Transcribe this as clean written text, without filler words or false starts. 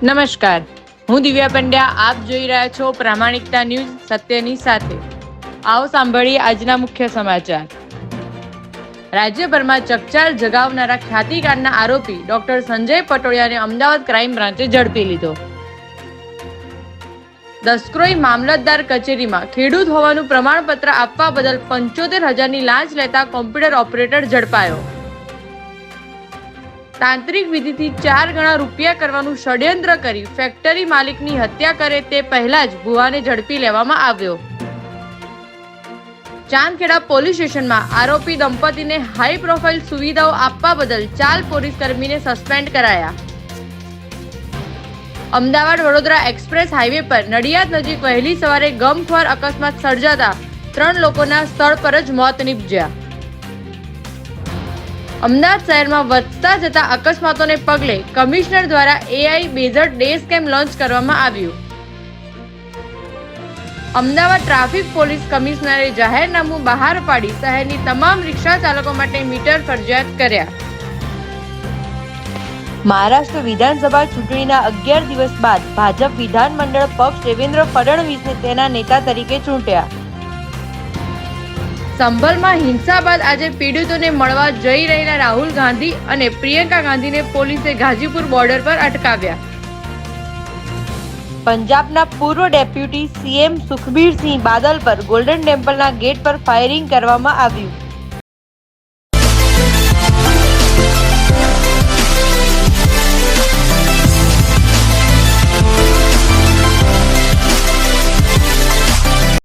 નમસ્કાર, હું દિવ્યા પંડ્યા. આપ જોઈ રહ્યા છો પ્રામાણિકતા ન્યૂઝ, સત્યની સાથે. આવો સાંભળીએ આજના મુખ્ય સમાચાર. રાજ્યભરમાં ચકચાર જગાવનારા ખ્યાતિકાંડના આરોપી ડોક્ટર સંજય પટોળિયાને અમદાવાદ ક્રાઇમ બ્રાન્ચે ઝડપી લીધો. દસક્રોઈ મામલતદાર કચેરીમાં ખેડૂત હોવાનું પ્રમાણપત્ર આપવા બદલ 75,000ની લાંચ લેતા કોમ્પ્યુટર ઓપરેટર ઝડપાયો. તાંત્રિક વિધિથી 4 ગણા રૂપિયા કરવાનું ષડયંત્ર કરી ફેક્ટરી માલિકની હત્યા કરે તે પહેલા જ ભુવાને ઝડપી લેવામાં આવ્યો. ચાંદખેડા પોલીસ સ્ટેશનમાં આરોપી દંપતીને હાઈ પ્રોફાઇલ સુવિધાઓ આપવા બદલ 4 પોલીસ કર્મીને સસ્પેન્ડ કરાયા. અમદાવાદ વડોદરા એક્સપ્રેસ હાઈવે પર નડિયાદ નજીક વહેલી સવારે ગમખ્વાર અકસ્માત સર્જાતા 3 લોકોના સ્થળ પર જ મોત નીપજ્યા. અમદાવાદ શહેરમાં વધતા જતા અકસ્માતોને પગલે કમિશનર દ્વારા AI based day scam launch કરવામાં આવ્યું. અમદાવાદ ટ્રાફિક પોલીસ કમિશનરે જાહેરનામું બહાર પાડી શહેરની તમામ રિક્ષા ચાલકો માટે મીટર ફરજિયાત કર્યા. મહારાષ્ટ્ર વિધાનસભા ચૂંટણીના 11 દિવસ બાદ ભાજપ વિધાનમંડળ પક્ષ દેવેન્દ્ર ફડણવીસને તેના નેતા તરીકે ચૂંટ્યા. સંભલમાં હિંસા બાદ આજે પીડિતોને મળવા જઈ રહેલા રાહુલ ગાંધી અને પ્રિયંકા ગાંધીને પોલીસે ગાજીપુર બોર્ડર પર અટકાવ્યા. પંજાબના પૂર્વ ડેપ્યુટી CM સુખબીરસિંહ બાદલ પર ગોલ્ડન ટેમ્પલના ગેટ પર ફાયરિંગ કરવામાં આવ્યું.